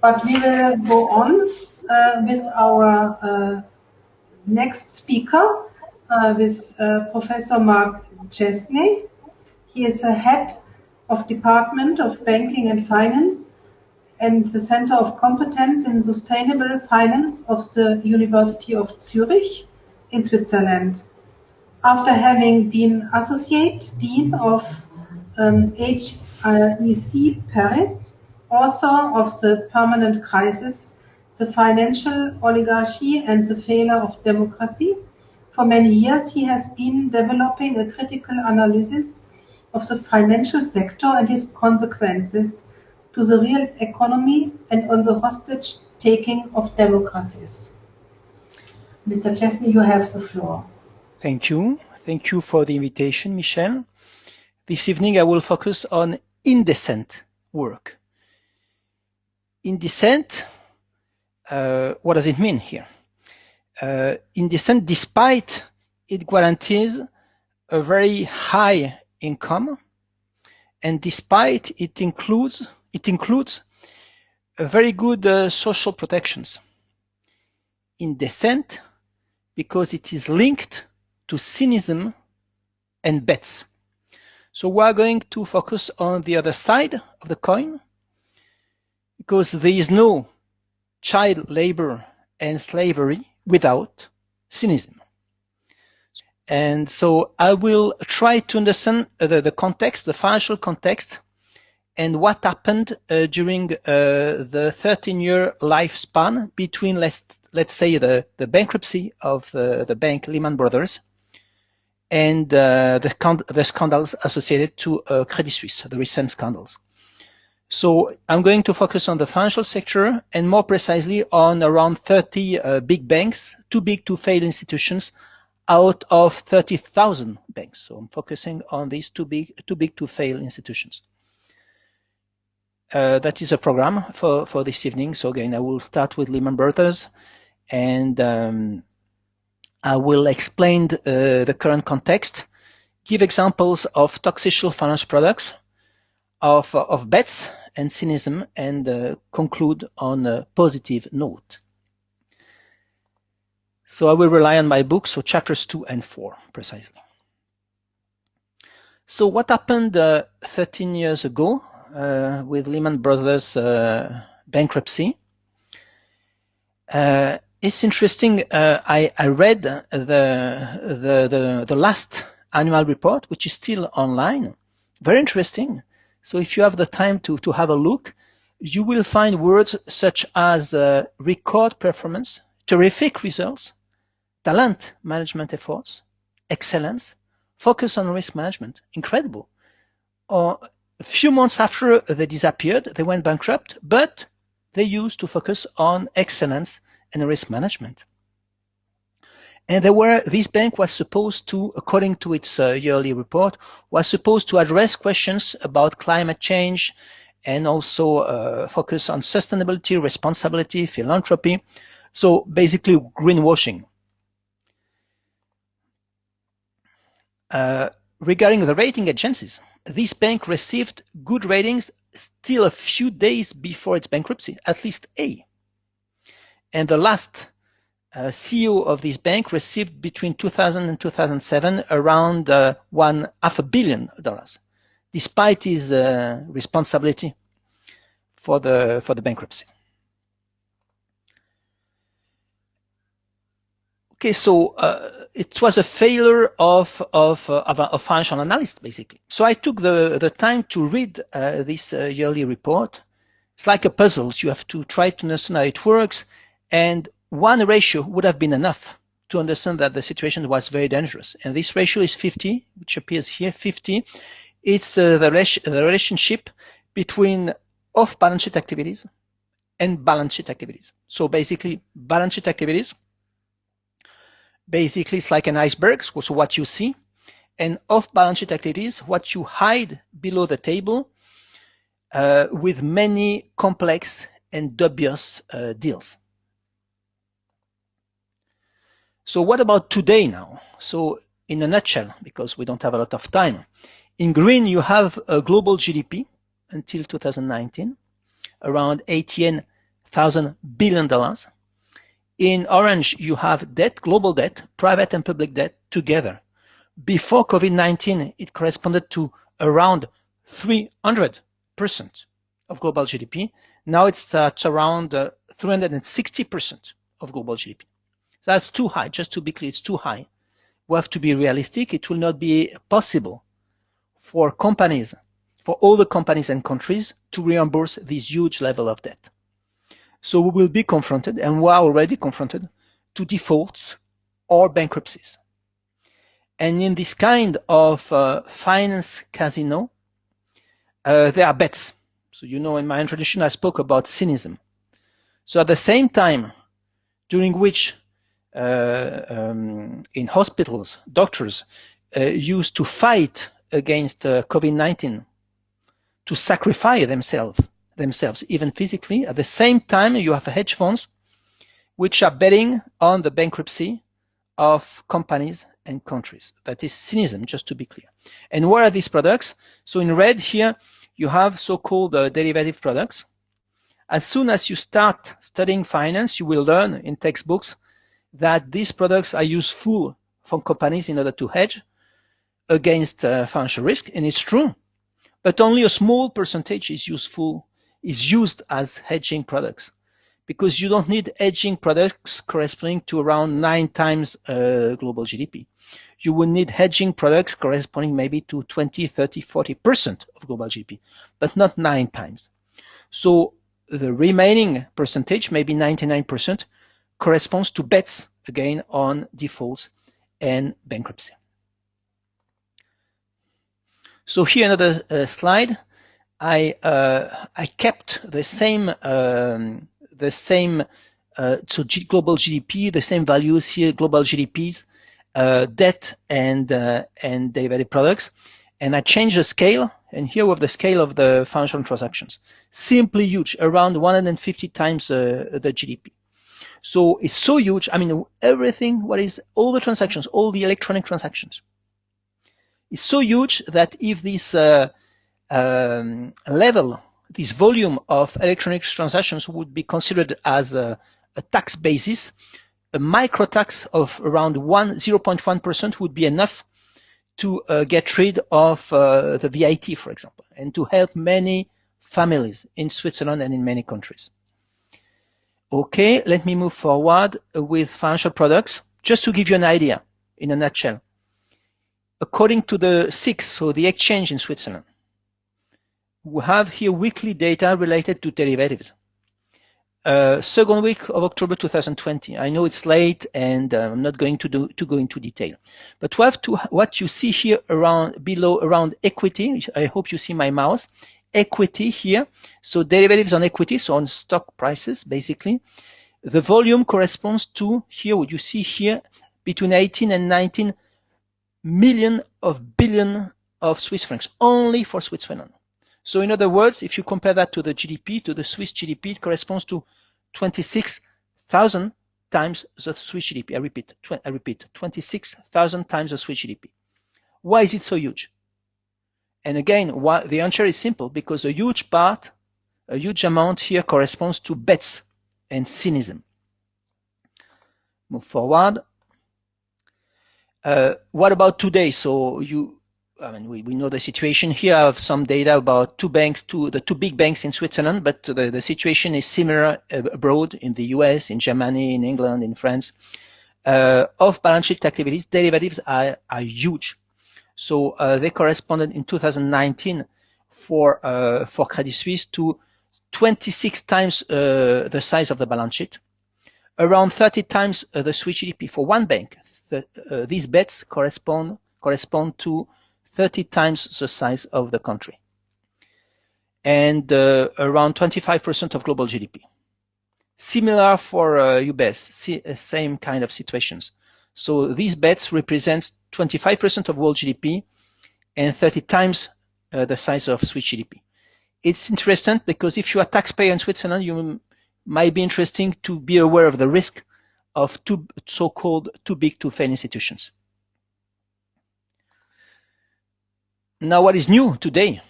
But we will go on with our next speaker, with Professor Marc Chesney. He is a head of Department of Banking and Finance and the Center of Competence in Sustainable Finance of the University of Zurich in Switzerland. After having been Associate Dean of HEC Paris, author of The Permanent Crisis, The Financial Oligarchy and the Failure of Democracy, for many years he has been developing a critical analysis of the financial sector and its consequences to the real economy and on the hostage-taking of democracies. Mr. Chesney, you have the floor. Thank you. Thank you for the invitation, Michelle. This evening I will focus on indecent work. Indecent, what does it mean here? Indecent, despite it guarantees a very high income, and despite it includes a very good social protections. Indecent because it is linked to cynism and bets. So we are going to focus on the other side of the coin, because there is no child labor and slavery without cynism. And so I will try to understand the context, the financial context, and what happened during the 13-year lifespan between, let's say, the bankruptcy of the bank Lehman Brothers and the scandals associated to Credit Suisse, the recent scandals. So I'm going to focus on the financial sector, and more precisely on around 30 big banks, too big to fail institutions, out of 30,000 banks. So I'm focusing on these too big to fail institutions. That is a program for this evening. So again, I will start with Lehman Brothers, and I will explain the current context, give examples of toxic finance products, of bets and cynism, and conclude on a positive note. So I will rely on my book, so chapters 2 and 4 precisely. So what happened 13 years ago with Lehman Brothers bankruptcy? It's interesting. I read the last annual report, which is still online. Very interesting. So if you have the time to have a look, you will find words such as record performance, terrific results, talent management efforts, excellence, focus on risk management. Incredible. A few months after they disappeared, they went bankrupt, but they used to focus on excellence and risk management. And this bank was supposed to, according to its yearly report, was supposed to address questions about climate change and also focus on sustainability, responsibility, philanthropy. So basically greenwashing. Regarding the rating agencies, this bank received good ratings still a few days before its bankruptcy, at least A. And the last CEO of this bank received between 2000 and 2007 around $500 million, despite his responsibility for the bankruptcy. Okay, so it was a failure of financial analyst, basically. So I took the time to read this yearly report. It's like a puzzle. You have to try to understand how it works, and one ratio would have been enough to understand that the situation was very dangerous. And this ratio is 50, which appears here, 50. It's the relationship between off-balance sheet activities and balance sheet activities. So basically, balance sheet activities, basically it's like an iceberg, so what you see, and off-balance sheet activities, what you hide below the table with many complex and dubious deals. So what about today now? So in a nutshell, because we don't have a lot of time, in green you have a global GDP until 2019, around 81 billion. In orange, you have debt, global debt, private and public debt together. Before COVID-19, it corresponded to around 300% of global GDP. Now it's at around 360% of global GDP. So that's too high. Just to be clear, it's too high. We have to be realistic. It will not be possible for companies, for all the companies and countries, to reimburse this huge level of debt. So we will be confronted, and we are already confronted, to defaults or bankruptcies. And in this kind of finance casino, there are bets. So you know, in my introduction, I spoke about cynicism. So at the same time, during which in hospitals, doctors used to fight against COVID-19, to sacrifice themselves, even physically. At the same time, you have hedge funds which are betting on the bankruptcy of companies and countries. That is cynicism, just to be clear. And what are these products? So in red here, you have so-called derivative products. As soon as you start studying finance, you will learn in textbooks that these products are useful for companies in order to hedge against financial risk, and it's true. But only a small percentage is used as hedging products, because you don't need hedging products corresponding to around 9 times global GDP. You will need hedging products corresponding maybe to 20, 30, 40% of global GDP, but not 9 times. So the remaining percentage, maybe 99%, corresponds to bets, again, on defaults and bankruptcy. So here another slide. I kept the same so global GDP, the same values here, global GDPs, debt and derivative products, and I changed the scale. And here we have the scale of the financial transactions, simply huge, around 150 times the GDP. So it's so huge. I mean, everything, all the transactions, all the electronic transactions, is so huge that if this level, this volume of electronic transactions would be considered as a tax basis, a micro tax of around 0.1% would be enough to get rid of the VAT, for example, and to help many families in Switzerland and in many countries. Okay, let me move forward with financial products, just to give you an idea in a nutshell. According to the SIX, so the exchange in Switzerland, we have here weekly data related to derivatives. Second week of October 2020. I know it's late and I'm not going to go into detail. But what you see here below around equity, I hope you see my mouse, equity here. So derivatives on equity, so on stock prices, basically. The volume corresponds to, here, what you see here, between 18 and 19 billion of Swiss francs, only for Switzerland. So in other words, if you compare that to the GDP, to the Swiss GDP, it corresponds to 26,000 times the Swiss GDP. I repeat, 26,000 times the Swiss GDP. Why is it so huge? And again, the answer is simple, because a huge amount here corresponds to bets and cynicism. Move forward. What about today? So we know the situation here. I have some data about the two big banks in Switzerland, but the situation is similar abroad, in the US, in Germany, in England, in France. Off-balance sheet activities, derivatives are huge. So they corresponded in 2019 for Credit Suisse to 26 times the size of the balance sheet, around 30 times the Swiss GDP for one bank. These bets correspond to 30 times the size of the country, and around 25% of global GDP. Similar for UBS, same kind of situations. So these bets represent 25% of world GDP and 30 times the size of Swiss GDP. It's interesting because if you are a taxpayer in Switzerland, you might be interesting to be aware of the risk of so-called too big to fail institutions. Now, what is new today?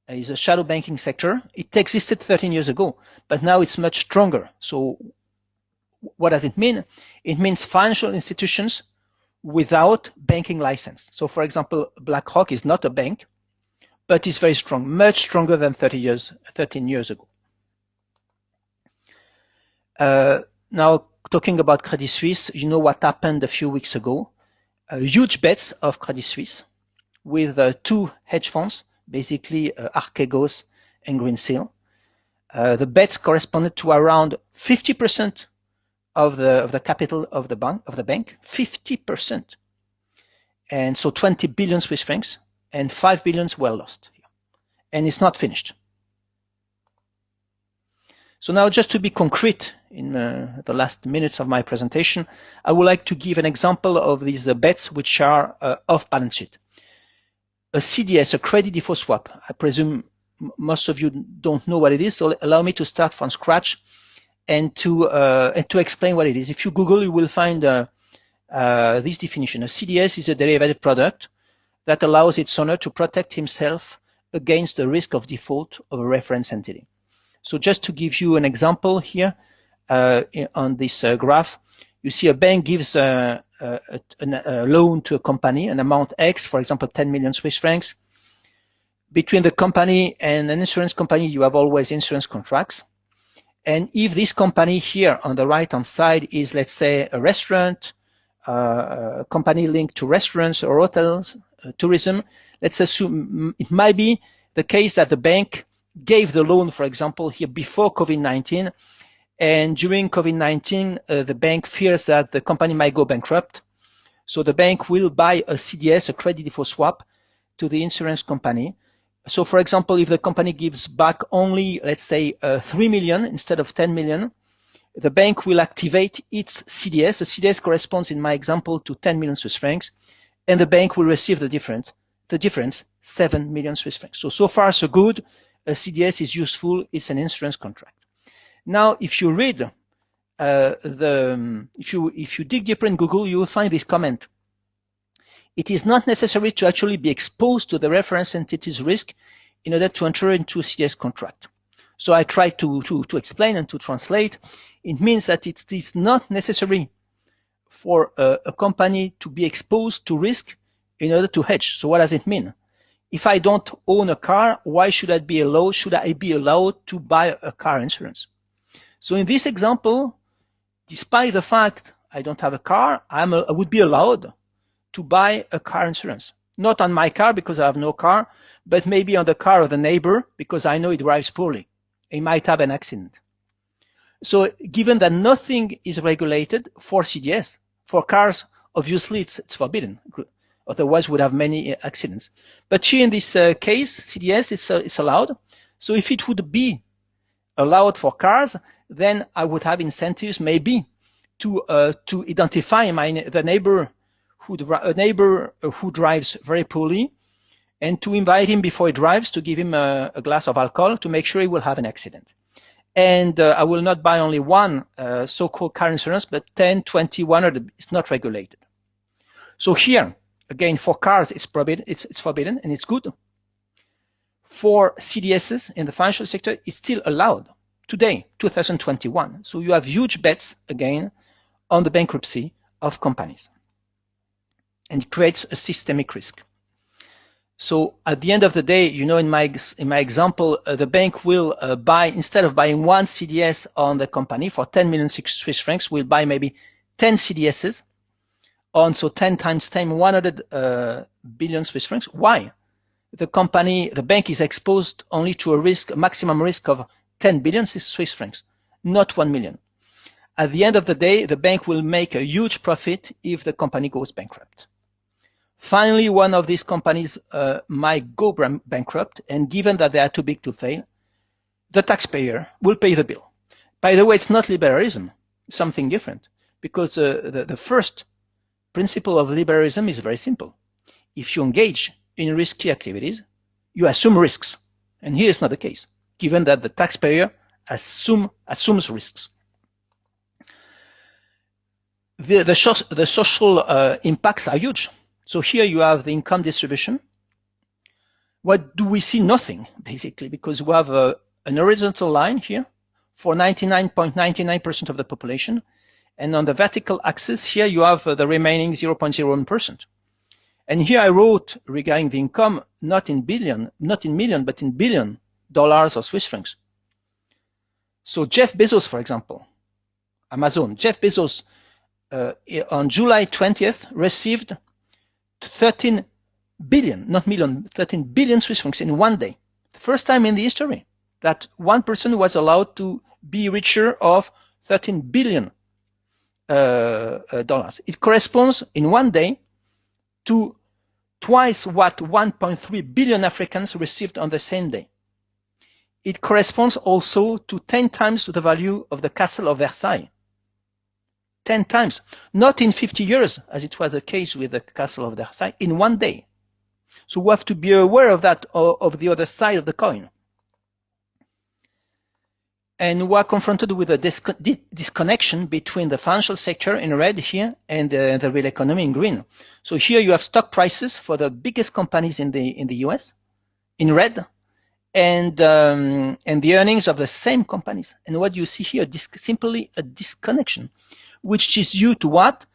is a shadow banking sector. It existed 13 years ago, but now it's much stronger. So what does it mean? It means financial institutions without banking license. So for example, BlackRock is not a bank, but it's very strong, much stronger than 13 years ago. Now, talking about Credit Suisse, you know what happened a few weeks ago. Huge bets of Credit Suisse with two hedge funds, basically Archegos and Greensill. The bets corresponded to around 50% of the capital of the bank, 50%. And so 20 billion Swiss francs, and 5 billion were lost. And it's not finished. So now, just to be concrete in the last minutes of my presentation, I would like to give an example of these bets which are off balance sheet. A CDS, a credit default swap. I presume most of you don't know what it is, so allow me to start from scratch and to explain what it is. If you Google, you will find this definition. A CDS is a derivative product that allows its owner to protect himself against the risk of default of a reference entity. So just to give you an example here, on this graph, you see a bank gives a loan to a company, an amount X, for example, 10 million Swiss francs. Between the company and an insurance company, you have always insurance contracts. And if this company here on the right-hand side is, let's say, a restaurant, a company linked to restaurants or hotels, tourism, let's assume it might be the case that the bank gave the loan, for example, here before COVID-19, and during COVID-19, the bank fears that the company might go bankrupt. So the bank will buy a CDS, a credit default swap, to the insurance company. So for example, if the company gives back only, let's say, 3 million instead of 10 million, the bank will activate its CDS. The CDS corresponds in my example to 10 million Swiss francs, and the bank will receive the difference, 7 million Swiss francs. So far so good. A CDS is useful. It's an insurance contract. Now, if you read if you dig deeper in Google, you will find this comment. It is not necessary to actually be exposed to the reference entity's risk in order to enter into a CDS contract. So I try to explain and to translate. It means that it is not necessary for a company to be exposed to risk in order to hedge. So what does it mean? If I don't own a car, why should I be allowed to buy a car insurance? So in this example, despite the fact I don't have a car, I would be allowed to buy a car insurance. Not on my car because I have no car, but maybe on the car of the neighbor because I know he drives poorly. He might have an accident. So given that nothing is regulated for CDS, for cars, obviously it's forbidden. Otherwise we would have many accidents. But here in this case, CDS, it's allowed. So if it would be allowed for cars, then I would have incentives maybe to identify the neighbor who drives very poorly, and to invite him before he drives to give him a glass of alcohol to make sure he will have an accident. And I will not buy only one so-called car insurance, but 10, 20, 100. It's not regulated. So here, again, for cars, it's forbidden, and it's good. For CDSs in the financial sector, it's still allowed today, 2021. So you have huge bets, again, on the bankruptcy of companies. And it creates a systemic risk. So at the end of the day, you know, in my example, the bank will buy, instead of buying one CDS on the company for 10 million Swiss francs, will buy maybe 10 CDSs on, so 10 times 10, 100 billion Swiss francs. Why? The bank is exposed only to a maximum risk of 10 billion Swiss francs, not 1 million. At the end of the day, the bank will make a huge profit if the company goes bankrupt. Finally, one of these companies might go bankrupt, and given that they are too big to fail, the taxpayer will pay the bill. By the way, it's not liberalism, it's something different, because the first principle of liberalism is very simple. If you engage in risky activities, you assume risks. And here it's not the case, given that the taxpayer assumes risks. The social impacts are huge. So here you have the income distribution. What do we see? Nothing, basically, because we have an horizontal line here for 99.99% of the population. And on the vertical axis here, you have the remaining 0.01%. And here I wrote regarding the income, not in million, but in billion dollars or Swiss francs. So Jeff Bezos, for example, Amazon, Jeff Bezos, on July 20th, received 13 billion, not million, 13 billion Swiss francs in one day. The first time in the history that one person was allowed to be richer of 13 billion dollars. It corresponds in one day to twice what 1.3 billion Africans received on the same day. It corresponds also to 10 times the value of the Castle of Versailles. 10 times, not in 50 years, as it was the case with the Castle of Versailles, in one day. So we have to be aware of that, of the other side of the coin. And we are confronted with a disconnection between the financial sector in red here and the real economy in green. So here you have stock prices for the biggest companies in the US in red, and the earnings of the same companies. And what you see here, simply a disconnection, which is due to what?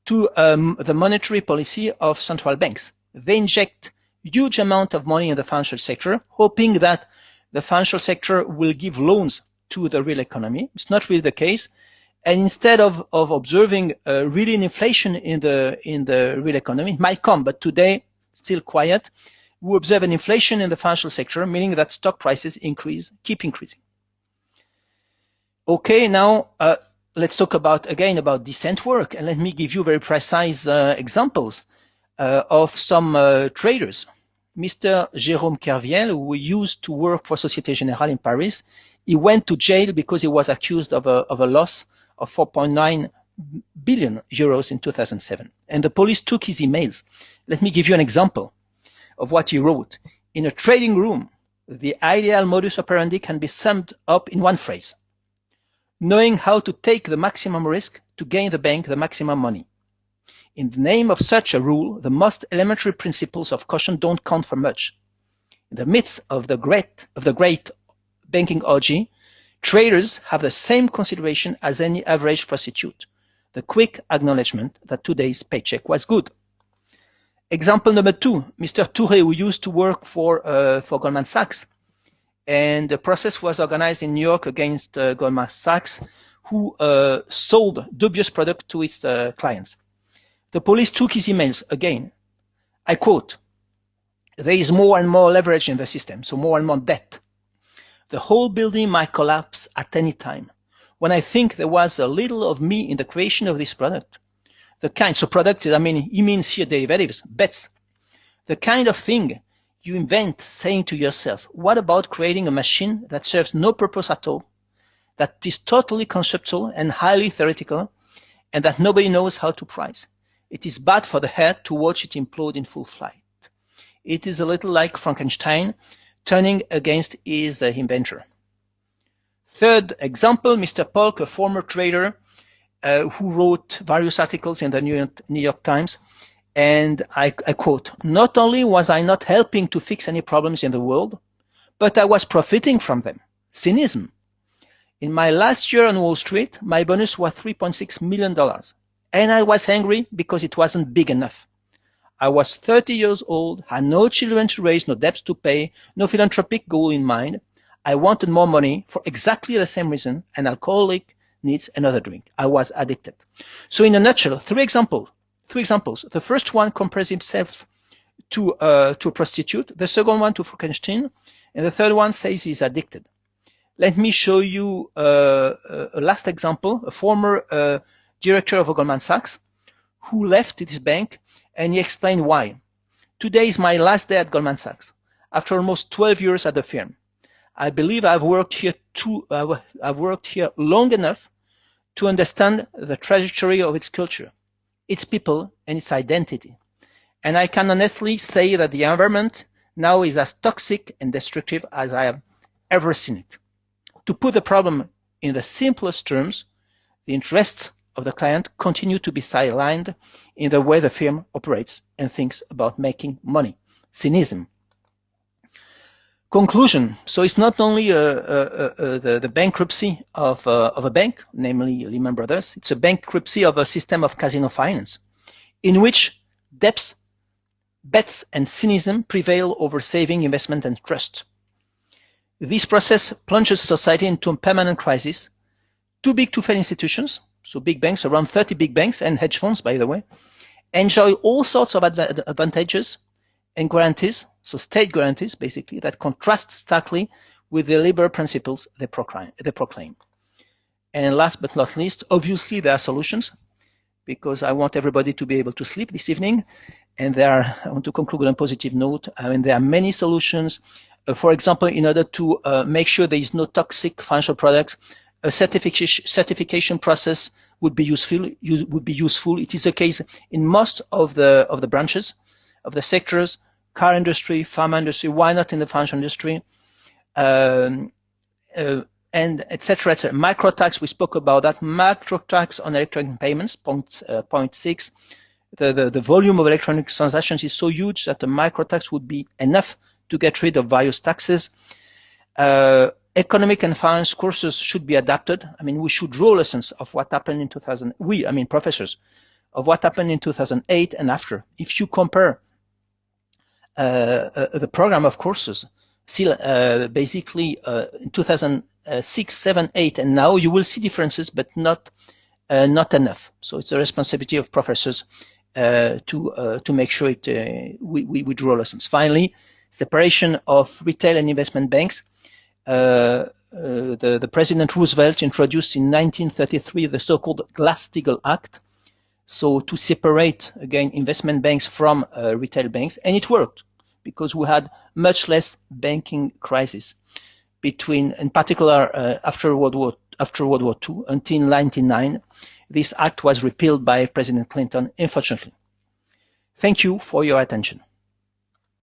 To the monetary policy of central banks. They inject huge amount of money in the financial sector, hoping that the financial sector will give loans to the real economy. It's not really the case. And instead of observing really an inflation in the real economy, it might come, but today still quiet. We observe an inflation in the financial sector, meaning that stock prices keep increasing. Okay, now let's talk about decent work, and let me give you very precise examples of some traders. Mr. Jérôme Kerviel, who used to work for Société Générale in Paris, he went to jail because he was accused of a loss of 4.9 billion euros in 2007. And the police took his emails. Let me give you an example of what he wrote. In a trading room, the ideal modus operandi can be summed up in one phrase: knowing how to take the maximum risk to gain the bank the maximum money. In the name of such a rule, the most elementary principles of caution don't count for much. In the midst of the great banking orgy, traders have the same consideration as any average prostitute: the quick acknowledgement that today's paycheck was good. Example number 2, Mr. Touré, who used to work for Goldman Sachs, and the process was organized in New York against Goldman Sachs, who sold dubious product to its clients. The police took his emails again. I quote, "There is more and more leverage in the system, so more and more debt. The whole building might collapse at any time. When I think there was a little of me in the creation of this product, he means here derivatives, bets, the kind of thing you invent, saying to yourself, what about creating a machine that serves no purpose at all, that is totally conceptual and highly theoretical, and that nobody knows how to price? It is bad for the head to watch it implode in full flight. It is a little like Frankenstein turning against his inventor." Third example, Mr. Polk, a former trader who wrote various articles in the New York Times, and I quote, "Not only was I not helping to fix any problems in the world, but I was profiting from them. Cynism. In my last year on Wall Street, my bonus was $3.6 million. And I was angry because it wasn't big enough. I was 30 years old, had no children to raise, no debts to pay, no philanthropic goal in mind. I wanted more money for exactly the same reason an alcoholic needs another drink. I was addicted." So in a nutshell, three examples. The first one compares himself to a prostitute. The second one to Frankenstein. And the third one says he's addicted. Let me show you a last example, a former director of Goldman Sachs, who left his bank, and he explained why. "Today is my last day at Goldman Sachs. After almost 12 years at the firm, I believe I've worked here long enough to understand the trajectory of its culture, its people, and its identity. And I can honestly say that the environment now is as toxic and destructive as I have ever seen it. To put the problem in the simplest terms, the interests of the client continue to be sidelined in the way the firm operates and thinks about making money. Cynism." Conclusion. So it's not only the bankruptcy of a bank, namely Lehman Brothers. It's a bankruptcy of a system of casino finance, in which debts, bets, and cynicism prevail over saving, investment, and trust. This process plunges society into a permanent crisis. Too big to fail institutions, so big banks, around 30 big banks, and hedge funds, by the way, enjoy all sorts of advantages and guarantees, so state guarantees, basically, that contrast starkly with the liberal principles they proclaim. And last but not least, obviously there are solutions, because I want everybody to be able to sleep this evening. And I want to conclude on a positive note. I mean, there are many solutions. For example, in order to make sure there is no toxic financial products, a certification process would be useful. It is the case in most of the branches of the sectors: car industry, pharma industry. Why not in the financial industry? And etc. Micro tax, we spoke about that. Macro tax on electronic payments, point 6. The volume of electronic transactions is so huge that a micro tax would be enough to get rid of various taxes. Economic and finance courses should be adapted. I mean, we should draw lessons of what happened in 2000. Professors, of what happened in 2008 and after. If you compare the program of courses, basically in 2006, 7, 8, and now, you will see differences, but not enough. So it's the responsibility of professors to make sure we draw lessons. Finally, separation of retail and investment banks. The President Roosevelt introduced in 1933 the so-called Glass-Steagall Act, so to separate again investment banks from retail banks, and it worked because we had much less banking crisis in particular after World War II until 1999. This act was repealed by President Clinton, unfortunately. Thank you for your attention.